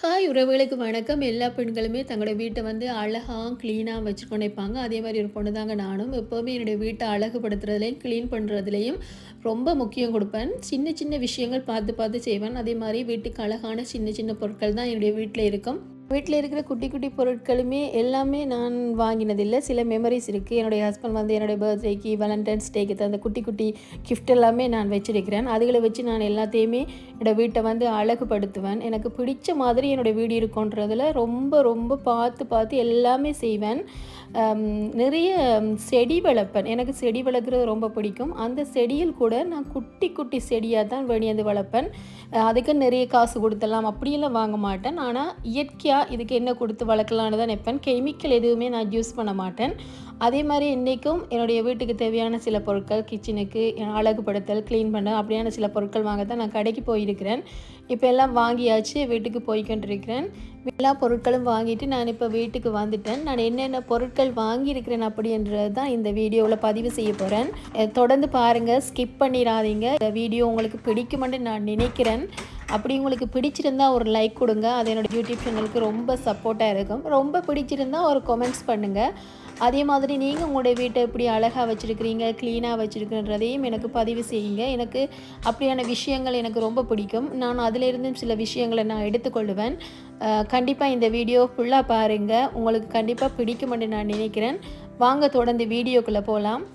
Hi உறவுகளுக்கு வணக்கம். எல்லா பெண்களுமே தங்களோட வீட்டை வந்து அழகா, கிளீனா வச்சுட்டு நினைப்பாங்க. அதே மாரி ஒரு பொண்ணு தாங்க நானும். எப்பவுமே என்னுடைய வீட்ட அழகுபடுத்துறதுலயும், கிளீன் பண்றதுலயும் ரொம்ப முக்கியம் குடுப்பேன். சின்ன சின்ன விஷயங்கள் பார்த்து பார்த்து செய்வேன். அதே மாரி வீட்டுக்கு அழகான சின்ன சின்ன பொருட்கள் தான் என்னுடைய வீட்ல இருக்கும். வீட்ல இருக்கிற குட்டி குட்டி பொருட்களுமே எல்லாமே நான் வாங்கினதில்ல. சில மெமரீஸ் இருக்கு. என்னுடைய ஹஸ்பண்ட் வந்து என்னுடைய பர்த்டேக்கு, வேலண்டைன்ஸ் டேக்கு தந்த குட்டி குட்டி கிஃப்ட் எல்லாமே நான் வச்சிருக்கிறேன். அதுகள வச்சு நான் எல்லாத்தையுமே என்னோட வீட்டை வந்து அழகுபடுத்துவேன். எனக்கு பிடிச்ச மாதிரி என்னுடைய வீடு இருக்குன்றதில் ரொம்ப ரொம்ப பார்த்து பார்த்து எல்லாமே செய்வேன். நிறைய செடி வளர்ப்பேன். எனக்கு செடி வளர்க்குறது ரொம்ப பிடிக்கும். அந்த செடியில் கூட நான் குட்டி குட்டி செடியாக தான் வேணியந்து வளர்ப்பேன். அதுக்கு நிறைய காசு கொடுத்தலாம் அப்படியெல்லாம் வாங்க மாட்டேன். ஆனால் இயற்கையாக இதுக்கு என்ன கொடுத்து வளர்க்கலான்னு தான் நினைப்பேன். கெமிக்கல் எதுவுமே நான் யூஸ் பண்ண மாட்டேன். அதே மாதிரி இன்றைக்கும் என்னுடைய வீட்டுக்கு தேவையான சில பொருட்கள், கிச்சனுக்கு அழகுபடுத்தல், க்ளீன் பண்ண அப்படியான சில பொருட்கள் வாங்க தான் நான் கடைக்கு போயிருக்கிறேன். இப்போ எல்லாம் வாங்கியாச்சு, வீட்டுக்கு போய்கொண்டிருக்கிறேன். எல்லா பொருட்களும் வாங்கிட்டு நான் இப்போ வீட்டுக்கு வந்துட்டேன். நான் என்னென்ன பொருட்கள் வாங்கியிருக்கிறேன் அப்படின்றது தான் இந்த வீடியோவில் பதிவு செய்ய போகிறேன். தொடர்ந்து பாருங்கள், ஸ்கிப் பண்ணிடாதீங்க. இந்த வீடியோ உங்களுக்கு பிடிக்குமென்று நான் நினைக்கிறேன். அப்படி உங்களுக்கு பிடிச்சிருந்தா ஒரு லைக் கொடுங்க. அது என்னோடய யூடியூப் சேனலுக்கு ரொம்ப சப்போர்ட்டாக இருக்கும். ரொம்ப பிடிச்சிருந்தா ஒரு கமெண்ட்ஸ் பண்ணுங்கள். அதே மாதிரி நீங்கள் உங்களுடைய வீட்டை எப்படி அழகாக வச்சுருக்கிறீங்க, க்ளீனாக வச்சுருக்குன்றதையும் எனக்கு பதிவு செய்யுங்க. எனக்கு அப்படியான விஷயங்கள் எனக்கு ரொம்ப பிடிக்கும். நான் அதிலிருந்தும் சில விஷயங்களை நான் எடுத்துக்கொள்ளுவேன். கண்டிப்பாக இந்த வீடியோ ஃபுல்லாக பாருங்கள். உங்களுக்கு கண்டிப்பாக பிடிக்குமென்று நான் நினைக்கிறேன். வாங்க தொடர்ந்து வீடியோக்குள்ளே போகலாம்.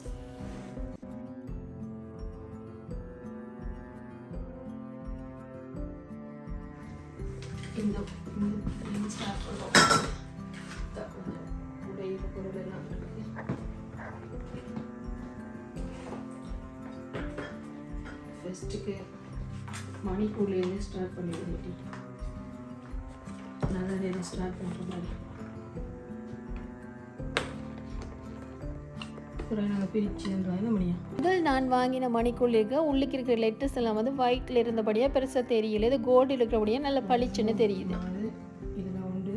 ஃபஸ்ட்டுக்கு மணிப்பூர்லேருந்து ஸ்டார்ட் பண்ணிடுவேன். நல்லா நேரம் ஸ்டார்ட் பண்ணுற மாதிரி முதல் நான் வாங்கின மணிக்குள் உள்ளுக்கு இருக்கிற லெட்டர்ஸ் எல்லாம் வந்து ஒயிட்டில் இருந்தபடியாக பெருசாக தெரியல. இது கோல்டு இருக்கிறபடியாக நல்ல பளிச்சுன்னு தெரியுது. இதில் வந்து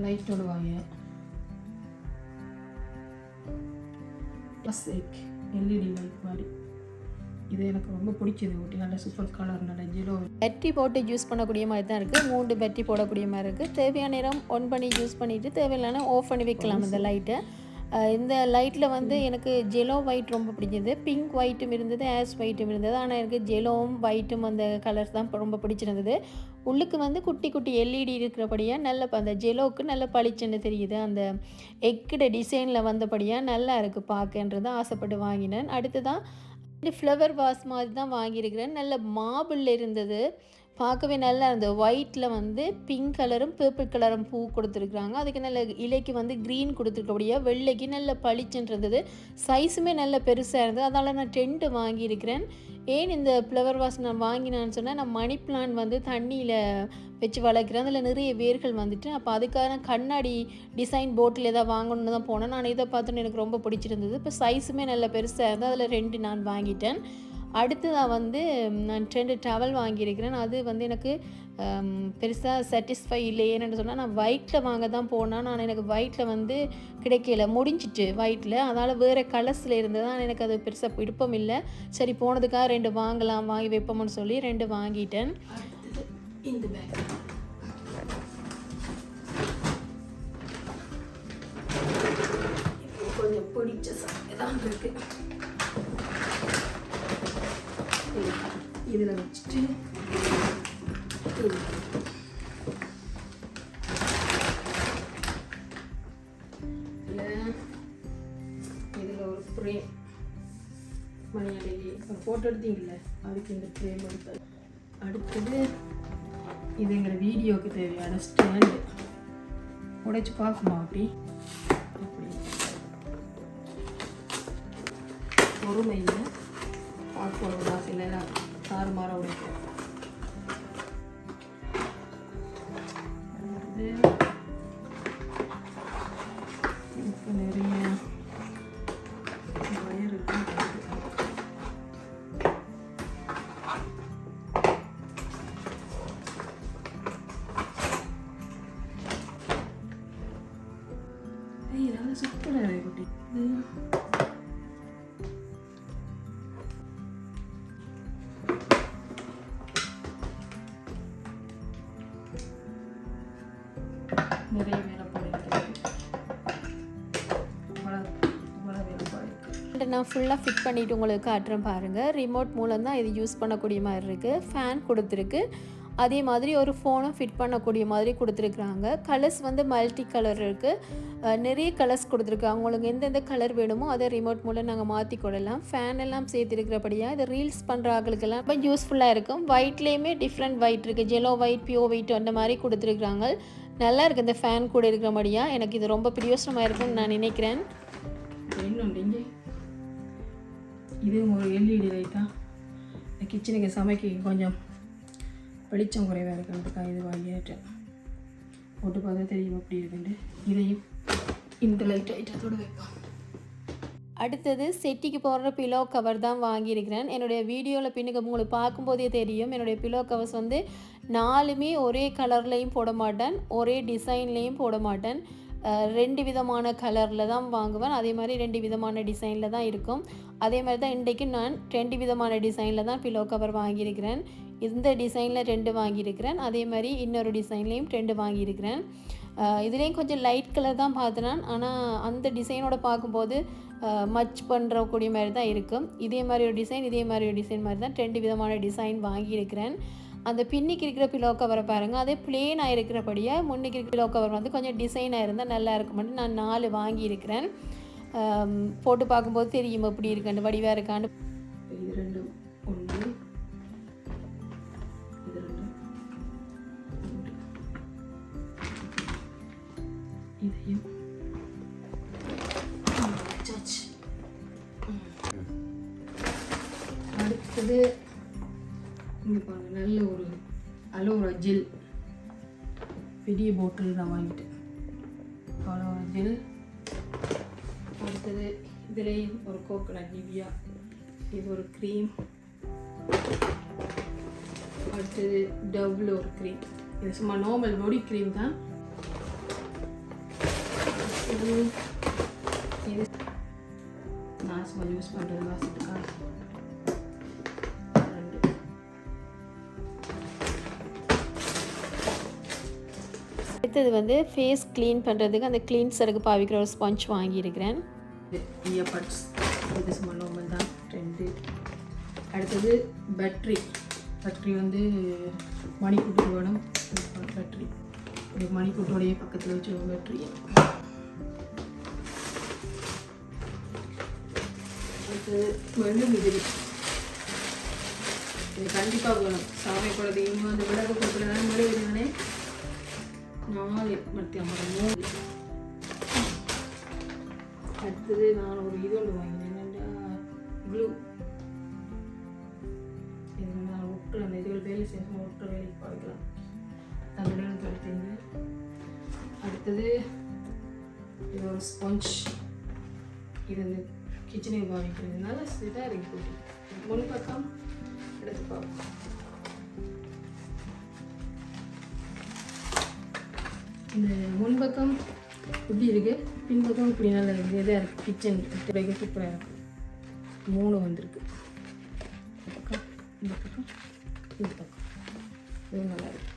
லைட்டோட வாங்க எல்இடி லைட் மாதிரி இது எனக்கு ரொம்ப பிடிச்சது. ஊட்டி நல்ல சூப்பர் கலர், நல்ல ஜீரோ பேட்டரி போட்டு யூஸ் பண்ணக்கூடிய மாதிரி தான் இருக்குது. 3 பேட்டரி போடக்கூடிய மாதிரி இருக்குது. தேவையான நேரம் ஒன் பண்ணி யூஸ் பண்ணிவிட்டு தேவையில்லைனா ஆஃப் பண்ணி வைக்கலாம் இந்த லைட்டை. இந்த லைட்டில் வந்து எனக்கு ஜெலோ ஒயிட் ரொம்ப பிடிச்சது. பிங்க் ஒயிட்டும் இருந்தது, ஆஷ் ஒயிட்டும் இருந்தது. ஆனால் எனக்கு ஜெலோவும் ஒயிட்டும் அந்த கலர்ஸ் தான் ரொம்ப பிடிச்சிருந்தது. உள்ளுக்கு வந்து குட்டி குட்டி எல்இடி இருக்கிறபடியாக நல்ல அந்த ஜெலோவுக்கு நல்ல பளிச்சுன்னு தெரியுது. அந்த எக்கோட டிசைனில் வந்தபடியாக நல்லா இருக்குது பார்க்கன்றது ஆசைப்பட்டு வாங்கினேன். அடுத்து தான் ஃப்ளவர் வாஸ் மாதிரி தான் வாங்கியிருக்கிறேன். நல்ல மார்பிளில் இருந்தது, பார்க்கவே நல்லா இருந்தது. ஒயிட்டில் வந்து பிங்க் கலரும் பர்பிள் கலரும் பூ கொடுத்துருக்குறாங்க. அதுக்கு நல்ல இலைக்கு வந்து க்ரீன் கொடுத்துருக்கபடியாக வெள்ளைக்கு நல்ல பளிச்சுன்றது. சைஸுமே நல்ல பெருசாக இருந்தது. அதனால் நான் 10 வாங்கியிருக்கிறேன். ஏன் இந்த ஃப்ளவர் வாஸ் நான் வாங்கினான்னு சொன்னால், நான் மணி பிளான்ட் வந்து தண்ணியில் வச்சு வளர்க்குறேன். அதில் நிறைய வேர்கள் வந்துட்டு, அப்போ அதுக்கான கண்ணாடி டிசைன் போட்டில் எதாவது வாங்கணுன்னு தான் போனேன். நான் இதை பார்த்தோன்னு எனக்கு ரொம்ப பிடிச்சிருந்தது. இப்போ சைஸுமே நல்ல பெருசாக இருந்தது. அதில் 2 நான் வாங்கிட்டேன். அடுத்ததாக வந்து நான் 2 டவல் வாங்கியிருக்கிறேன். அது வந்து எனக்கு பெருசாக சாட்டிஸ்ஃபை இல்லை. ஏன்னு சொன்னால், நான் ஒயிட்டில் வாங்க தான் போனேன். நான் எனக்கு ஒயிட்டில் வந்து கிடைக்கல, முடிஞ்சிட்டு ஒயிட்டில். அதனால் வேறு கலர்ஸில் இருந்தது. ஆனால் எனக்கு அது பெருசாக விருப்பம் இல்லை. சரி, போனதுக்காக 2 வாங்கலாம், வாங்கி வைப்போம்னு சொல்லி 2 வாங்கிட்டேன். இந்த பேக் கொஞ்சம் பிடிச்ச தான் இருக்கு. இதில் வச்சுட்டு இதில் ஒரு ஃப்ரேம் மணி அடைவி ஃபோட்டோ எடுத்தீங்கல்ல, அதுக்கு இந்த ஃப்ரேம் எடுத்தது. அடுத்தது இது எங்கள் வீடியோவுக்கு தேவையான ஸ்டாண்டு. உடைச்சு பார்க்குமா அப்படி பொறுமையில் பார்க்கணும்னா சில தாறுமாற உடைக்கும். இப்போ நிறைய வயர் இருக்கு. இதெல்லாம் சூப்பராக இருக்கு குட்டி. நிறைய வேலைப்பாடு இருக்குது. இவ்வளோ வேலைப்பாடு இருக்குது. நான் ஃபுல்லாக ஃபிட் பண்ணிவிட்டு உங்களுக்கு காட்டுறேன் பாருங்கள். ரிமோட் மூலம் தான் இது யூஸ் பண்ணக்கூடிய மாதிரி இருக்குது. ஃபேன் கொடுத்துருக்கு. அதே மாதிரி ஒரு ஃபோனும் ஃபிட் பண்ணக்கூடிய மாதிரி கொடுத்துருக்குறாங்க. கலர்ஸ் வந்து மல்டி கலர் இருக்குது. நிறைய கலர்ஸ் கொடுத்துருக்காங்க. உங்களுக்கு எந்தெந்த கலர் வேணுமோ அதை ரிமோட் மூலம் நாங்கள் மாற்றி கொள்ளலாம். ஃபேன் எல்லாம் சேர்த்துருக்கிறபடியாக இதை ரீல்ஸ் பண்ணுற ஆளுக்கெல்லாம் ரொம்ப யூஸ்ஃபுல்லாக இருக்கும். ஒயிட்லேயுமே டிஃப்ரெண்ட் ஒயிட் இருக்குது. ஜெலோ ஒயிட், பியூர் ஒயிட் அந்த மாதிரி கொடுத்துருக்குறாங்க. நல்லா இருக்குது இந்த ஃபேன் கூட இருக்கிறபடியாக. எனக்கு இது ரொம்ப பிரயோசனமாக இருக்கும்னு நான் நினைக்கிறேன். இன்னொன்று இங்கே இது ஒரு எல்இடி லைட்டாக கிச்சனுக்கு சமைக்க கொஞ்சம் வெளிச்சம் குறைவாக இருக்கிறதுக்காக இது வாங்கிட்டேன். போட்டு பார்த்தா தெரியும் அப்படி இருக்குண்டு. இதையும் இந்த லைட் ஐட்டத்தோடு வைப்போம். அடுத்தது செட்டிக்கு போடுற பிலோ கவர் தான் வாங்கியிருக்கிறேன். என்னுடைய வீடியோவில் பின்னுக்கு உங்களுக்கு பார்க்கும்போதே தெரியும். என்னுடைய பிலோ கவர்ஸ் வந்து 4மே ஒரே கலர்லேயும் போட மாட்டேன், ஒரே டிசைன்லேயும் போட மாட்டேன். 2 விதமான கலரில் தான் வாங்குவேன். அதே மாதிரி 2 விதமான டிசைனில் தான் இருக்கும். அதே மாதிரி தான் இன்றைக்கு நான் 2 விதமான டிசைனில் தான் பிலோ கவர் வாங்கியிருக்கிறேன். இந்த டிசைனில் 2 வாங்கியிருக்கிறேன். அதே மாதிரி இன்னொரு டிசைன்லேயும் 2 வாங்கியிருக்கிறேன். இதுலேயும் கொஞ்சம் லைட் கலர் தான் பார்த்தேன். ஆனால் அந்த டிசைனோட பார்க்கும்போது மச் பண்ணுறக்கூடிய மாதிரி தான் இருக்கும். இதே மாதிரி ஒரு டிசைன், இதே மாதிரி ஒரு டிசைன் மாதிரி தான் 2 விதமான டிசைன் வாங்கியிருக்கிறேன். அந்த பின்னிக்கு இருக்கிற பிலோ கவரை பாருங்கள். அதே பிளேனாக இருக்கிறபடியாக முன்னிக்கு இருக்கிற பிலோ கவர் வந்து கொஞ்சம் டிசைனாக இருந்தால் நல்லா இருக்கும் மட்டும் நான் 4 வாங்கியிருக்கிறேன். போட்டு பார்க்கும்போது தெரியும் எப்படி இருக்காண்டு, வடிவாக இருக்காண்டு. இது 2 1 இது 2 இதையும் அடுத்தது இங்கே பாருங்க, நல்ல ஒரு அலோவேரா ஜெல் பெரிய பாட்டில் நான் வாங்கிட்டேன். Aloe vera gel. அடுத்தது இதுலேயும் ஒரு கோகனட் நிவியா, இது ஒரு க்ரீம். அடுத்தது டவ்வில் ஒரு க்ரீம். இது சும்மா நார்மல் பாடி க்ரீம் தான். இது நான் சும்மா யூஸ் பண்ணுறது வாசத்துக்காக. அடுத்தது வந்து ஃபேஸ் க்ளீன் பண்ணுறதுக்கு அந்த க்ளீன்ஸருக்கு பாவிக்கிற ஒரு ஸ்பாஞ்ச் வாங்கியிருக்கிறேன். இயர்பட்ஸ், இது சும்மா நார்மல் தான் 2. அடுத்தது பேட்ரி வந்து மணிக்கூட்டு வேணும். பேட்ரி இது மணிக்கூட்டோடைய பக்கத்தில் வச்சு பேட்ரி. அடுத்தது வெள்ளம் இது கண்டிப்பாக வேணும். சாமி குழந்தையும் அந்த விளக்கு கொடுக்குறதான விளைவிடுதானே 4 மத்தி 3. அடுத்தது நான் ஒரு இது ஒன்று வாங்கினேன். என்னென்னா க்ளூ. இது நான் ஒட்டுற அந்த இதுகள் வேலை செய்யணும், ஒட்டுற வேலைக்கு பார்க்கலாம். தமிழ் தொலைத்தீங்க. அடுத்தது இது ஒரு ஸ்பாஞ்ச். இது வந்து கிச்சனுக்கு பாவிக்கிறதுனால இதாக இருக்கு. போட்டு முன்பக்கம் எடுத்து பார்ப்போம். இந்த முன்பக்கம் இப்படி இருக்குது, பின்பக்கம் இப்படி நல்லா இருக்குது. இதாக இருக்குது. கிச்சன் வைக்க சூப்பராக இருக்குது. 3 வந்திருக்கு. இந்த பக்கம், இந்த பக்கம், இந்த பக்கம். இது நல்லா இருக்குது.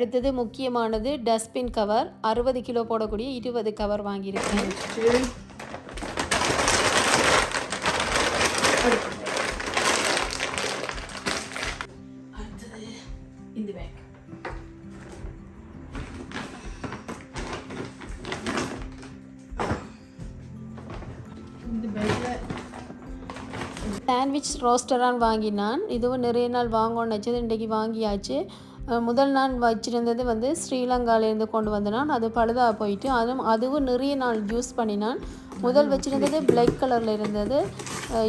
அடுத்தது முக்கியமானது டஸ்ட்பின் கவர். 60 கிலோ போடக்கூடிய 20 கவர் வாங்கியிருக்கேன். அடுத்தது இந்த பேக். இந்த பேக்கில் சாண்ட்விச் ரோஸ்டரான் வாங்கினான். இதுவும் நிறைய நாள் வாங்கணும்னு வச்சது, இன்றைக்கி வாங்கியாச்சு. முதல் நாள் வச்சுருந்தது வந்து ஸ்ரீலங்காவிலேருந்து கொண்டு வந்தனான். அது பழுதாக போயிட்டு அதுவும் நிறைய நாள் யூஸ் பண்ணினான். முதல் வச்சுருந்தது பிளாக் கலரில் இருந்தது.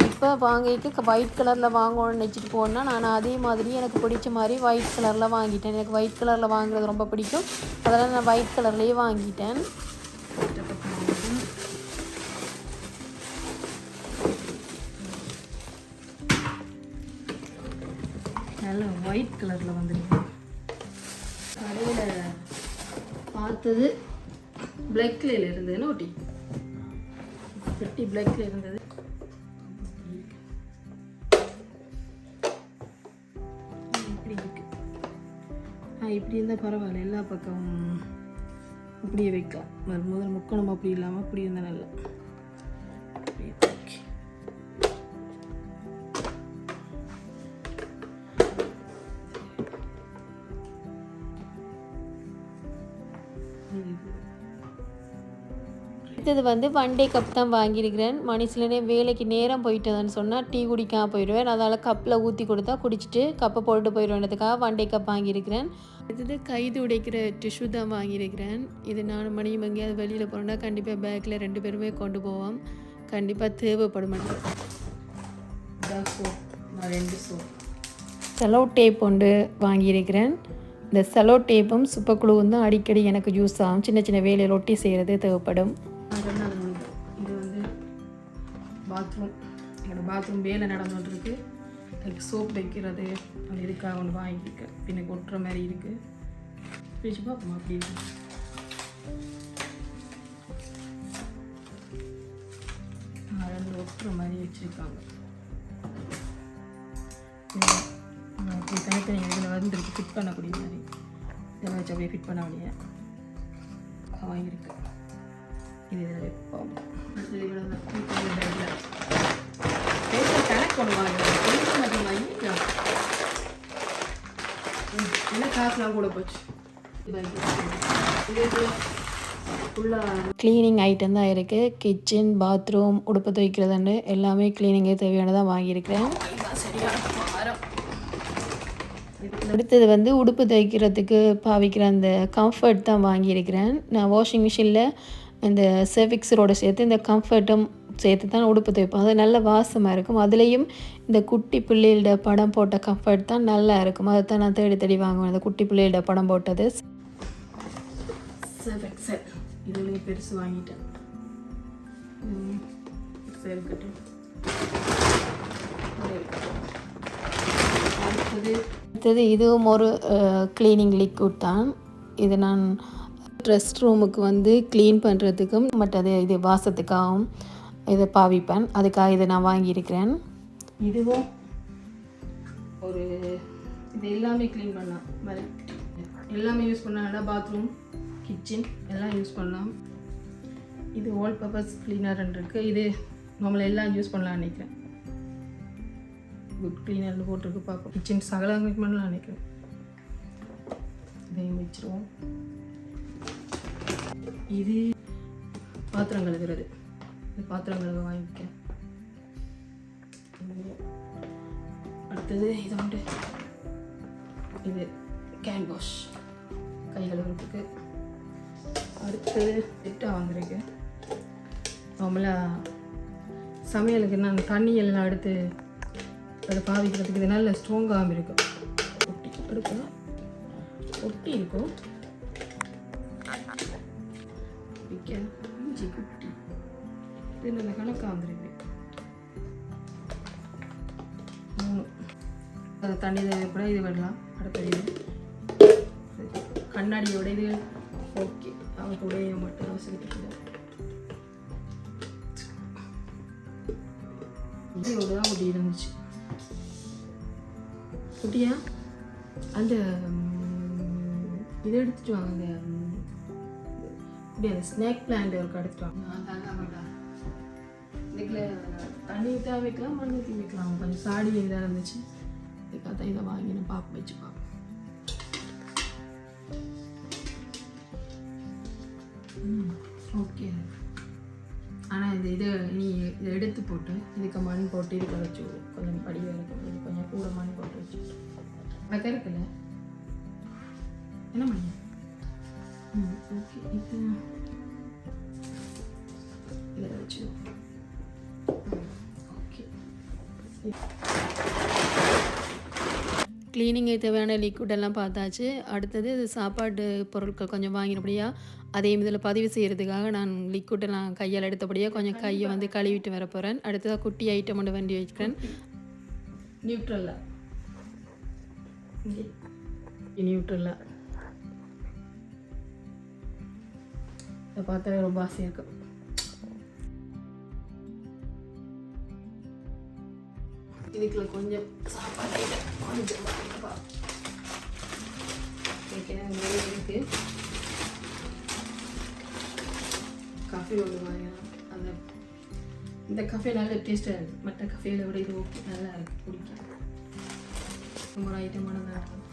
இப்போ வாங்கிக்கு ஒயிட் கலரில் வாங்கணும்னு நினச்சிட்டு போனால் நான் அதே மாதிரி எனக்கு பிடிச்ச மாதிரி ஒயிட் கலரில் வாங்கிட்டேன். எனக்கு ஒயிட் கலரில் வாங்குறது ரொம்ப பிடிக்கும். அதனால் நான் ஒயிட் கலர்லேயே வாங்கிட்டேன். நல்ல ஒயிட் கலரில் வந்துருக்கு. கடையில் பார்த்தது பிளாக் கலரில் இருந்ததுன்னு ஒட்டி பெட்டி பிளாக்ல இருந்தது. இப்படி இருக்கு. இப்படி இருந்தால் பரவாயில்ல, எல்லா பக்கமும் இப்படியே வைக்கலாம். முதல் முக்கணும் அப்படி இல்லாமல் அப்படி இருந்தால் நல்லா. அடுத்தது வந்து 1 டே கப் தான் வாங்கியிருக்கிறேன். மனுஷனே வேலைக்கு நேரம் போயிட்டதுன்னு சொன்னால் டீ குடிக்காமல் போயிடுவேன். அதனால் கப்பில் ஊற்றி கொடுத்தா குடிச்சிட்டு கப்பை போட்டு போயிடுவேன்றதுக்காக 1 டே கப் வாங்கியிருக்கிறேன். அடுத்தது கைது உடைக்கிற டிஷ்யூ தான் வாங்கியிருக்கிறேன். இது நான் மணியும் எங்கேயாவது வெளியில் போனோன்னா கண்டிப்பாக பேக்கில் 2 பேருமே கொண்டு போவோம். கண்டிப்பாக தேவைப்படும். செலோ டேப் ஒன்று வாங்கியிருக்கிறேன். இந்த செலோ டேப்பும் சுப்பக்குழுவும் தான் அடிக்கடி எனக்கு யூஸ் ஆகும். சின்ன சின்ன வேலையில் ஒட்டி செய்கிறது தேவைப்படும். இது வந்து பாத்ரூம், என்னோடய பாத்ரூம் வேலை நடந்துகிட்ருக்கு. அதுக்கு சோப் வைக்கிறது அது இதுக்காக ஒன்று வாங்கியிருக்கேன். பின்ன கொட்டுற மாதிரி இருக்குது. பிரிச்சு பார்ப்போம் அப்படி இருக்கு. ரெண்டு ஒட்டுற மாதிரி வச்சுருக்காங்க. அப்படி தனித்தனி இதில் வந்துருக்கு ஃபிட் பண்ணக்கூடிய மாதிரி. இதில் வச்சு அப்படியே ஃபிட் பண்ண முடியாது வாங்கியிருக்கு. இது இதில் வைப்போம். கனெக்ட் பண்ணுவாங்க. என்ன காசுலாம் கூட போச்சு. க்ளீனிங் ஐட்டம் தான் இருக்குது. கிச்சன், பாத்ரூம், உடுப்பு துவைக்கிறதுன்னு எல்லாமே க்ளீனிங்கே தேவையானதான் வாங்கியிருக்கிறேன். அடுத்தது வந்து உடுப்பு துவைக்கிறதுக்கு பாவிக்கிற அந்த கம்ஃபர்ட் தான் வாங்கியிருக்கிறேன். நான் வாஷிங் மிஷினில் இந்த செர்விக்ஸரோடு சேர்த்து இந்த கம்ஃபர்ட்டும் சேர்த்து தான் உடுப்பு துவைப்போம். அது நல்ல வாசமாக இருக்கும். அதுலேயும் இந்த குட்டி பிள்ளைகளோட படம் போட்ட கம்ஃபர்ட் தான் நல்லா இருக்கும். அதை தான் நான் தேடி தேடி வாங்குவேன். அந்த குட்டி பிள்ளைகளோட படம் போட்டது. செர்விக்ஸர் இதுலேயே பெருசு வாங்கிட்டேன். இருக்கட்டும். அடுத்தது இதுவும் ஒரு க்ளீனிங் லிக்விட் தான். இது நான் ரெஸ்ட் ரூமுக்கு வந்து க்ளீன் பண்ணுறதுக்கும் மற்றது இது வாசத்துக்காகவும் இதை பாவிப்பேன். அதுக்காக இதை நான் வாங்கியிருக்கிறேன். இதுவும் ஒரு இது எல்லாமே க்ளீன் பண்ணலாம். எல்லாமே யூஸ் பண்ணலாம். பாத்ரூம், கிச்சன் எல்லாம் யூஸ் பண்ணலாம். இது ஆல் பர்பஸ் கிளீனர்ன்னு இருக்குது. இது நம்மளை எல்லாம் யூஸ் பண்ணலாம்னு நினைக்கிறேன். குட் கிளீனர்னு போட்டிருக்கு. பார்ப்போம். கிச்சன் சகலம் க்ளீன் பண்ணலாம் நினைக்கிறேன். இதையும் வச்சுருவோம். இது பாத்திரம் கழுவுறது. இது பாத்திரம் கழுவ வாங்கிக்கேன். அடுத்தது இது வந்து இது கேன் வாஷ் கை கழுவுறதுக்கு. அடுத்தது செட்டாக வந்திருக்கு. நார்மலாக சமையலுக்கு நான் தண்ணி எல்லாம் எடுத்து அதை பாவிக்கிறதுக்கு இது நல்ல ஸ்ட்ராங்காகவும் இருக்கும். ஒட்டி எடுக்கலாம். ஒட்டி இருக்கும். இஞ்சி குட்டி இது நல்ல கணக்காக வந்துருக்கு. 3 அது தண்ணி தேவைப்பட இது விடலாம். அடுத்தது இது கண்ணாடியோட இது ஓகே. அவங்க உடைய மட்டும் அவசரத்துக்கு இதோட தான் ஒட்டி இருந்துச்சு. குட்டியா அந்த இதை எடுத்துட்டு வாங்க. அந்த ஸ்நாக் பிளான்ட் ஒரு எடுத்துட்டு வாங்க. இதுக்குள்ள தண்ணி ஊற்றா வைக்கலாம், மண் ஊற்றி வைக்கலாம். கொஞ்சம் சாடி இதாக இருந்துச்சு. இதுக்காக தான் இதை வாங்கி நான் பார்க்க வச்சு பார்ப்பேன். ஓகே. ஆனால் இது நீ இதை எடுத்து போட்டு இதுக்கு மண் போட்டு இதுக்கு வச்சு கொஞ்சம் படியாக இருக்கும். கொஞ்சம் கூட மண் போட்டு வச்சு அக்கா இருக்குல்ல என்ன பண்ணி ஓகே. இது இதை வச்சு ஓகே. க்ளீனிங்கு தேவையான லிக்விடெல்லாம் பார்த்தாச்சு. அடுத்தது இது சாப்பாடு பொருட்கள் கொஞ்சம் வாங்கினபடியா அதையும் இதில் பதிவு செய்கிறதுக்காக நான் லிக்விடெல்லாம் கையால் எடுத்தபடியாக கொஞ்சம் கையை வந்து கழுவிட்டு வர போகிறேன். அடுத்ததாக குட்டி ஐட்டம் ஒன்று வண்டி வச்சுக்கிறேன். நியூட்ரல்லா நியூட்ரல்லா இதை பார்த்தா ரொம்ப ஆசையாக இருக்கும். இதுக்குள்ள கொஞ்சம் சாப்பாடு கொஞ்சம் ஏற்கனவே நிறைய இருக்கு. காஃபி ஒன்று வாங்கலாம். அந்த இந்த காஃபே நல்ல டேஸ்ட்டாக இருக்குது. மற்ற காஃபேயில் விட இது ஓகே, நல்லா இருக்குது, பிடிக்கும். ஒரு ஐட்டமானதாக இருக்கும்.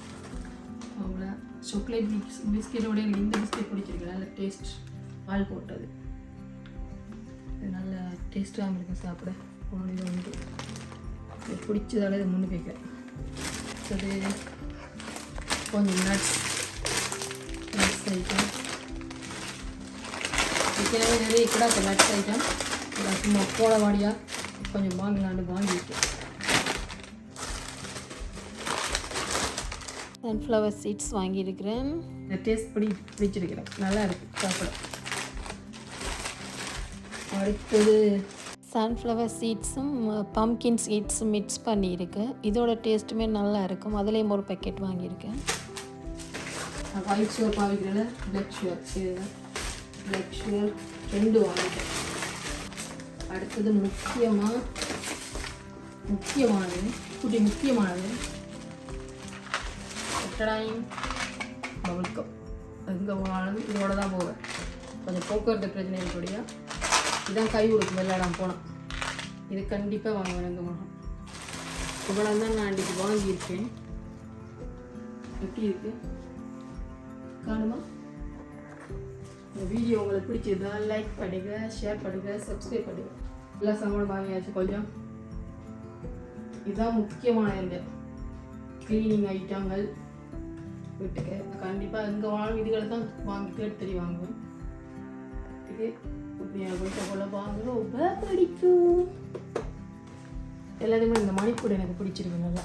அவங்கள சாக்லேட் பிஸ்கெட்டோட எனக்கு இந்த பிஸ்கெட் பிடிச்சிருக்கு. நல்ல டேஸ்ட், பால் போட்டது. இது நல்ல டேஸ்ட்டாகவும் இருக்கும் சாப்பிட. ஒன்று இது வந்து எனக்கு பிடிச்சதால இதை முன்னு வைக்கிறேன். அது கொஞ்சம் நட்ஸ் ஐட்டம். ஏற்கனவே நிறைய கூட இப்போ நட்ஸ் ஐட்டம் சும்மா போட வாடியாக கொஞ்சம் வாங்கலான்னு வாங்கியிருக்கேன். சன்ஃப்ளவர் சீட்ஸ் வாங்கியிருக்கிறேன். இந்த டேஸ்ட் பிடிச்சிருக்கிறேன், நல்லா இருக்குது சாப்பிட. அடுத்தது சன்ஃப்ளவர் சீட்ஸும் பம்கின் சீட்ஸும் மிக்ஸ் பண்ணியிருக்கு. இதோட டேஸ்ட்டுமே நல்லா இருக்கும். அதுலேயும் ஒரு பேக்கெட் வாங்கியிருக்கேன். ஒயிட் ஷுகர் பாவிக்கிறேன், பிளாக் ஷுகர். இது பிளாக் ஷுகர் 2 வாங்கிட்டேன். அடுத்தது முக்கியமானது ஒட்டடாயும் பவுல்கம். எங்கே போனாலும் இதோட தான் போவேன். கொஞ்சம் போக்குவரத்து பிரச்சனை இருக்கக்கூடிய இதான் கை கொடுக்கும் வெள்ளாடாம போனோம். இது கண்டிப்பாக வாங்குவேன். எங்கே போனோம் இவ்வளோ தான் நான் இன்றைக்கி வாங்கியிருக்கேன். எப்படி இருக்குது காணுமா? இந்த வீடியோ உங்களுக்கு பிடிச்சிருந்தா லைக் பண்ணுங்க, ஷேர் பண்ணுங்க, சப்ஸ்கிரைப் பண்ணுங்க. எல்லா சாமானும் வாங்கியாச்சு. கொஞ்சம் இதுதான் முக்கியமான இந்த க்ளீனிங் ஐட்டங்கள் வீட்டுக்கு. கண்டிப்பாக எங்கே வாங்கணும் இதுகளை தான் வாங்கி தேடி வாங்குவேன். இது வீட்டை போல வாங்க ரொம்ப பிடிக்கும். எல்லாத்தையுமே இந்த மணிக்கூட எனக்கு பிடிச்சிருக்கு. நல்லா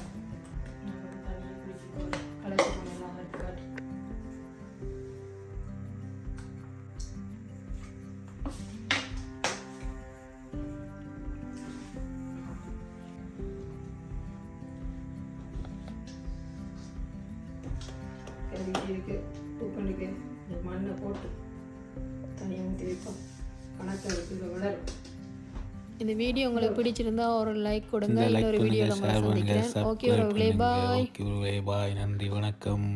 இருக்கு. தூக்கணுக்கு இந்த மண்ணை போட்டு தனியாக ஊற்றி வைப்போம். கணக்காக இருக்குது வளரும். இந்த வீடியோ உங்களுக்கு பிடிச்சிருந்தா ஒரு லைக் கொடுங்க. இன்னொரு வீடியோவில் உங்களை சந்திக்கிறேன். ஓகே, பாய். நன்றி, வணக்கம்.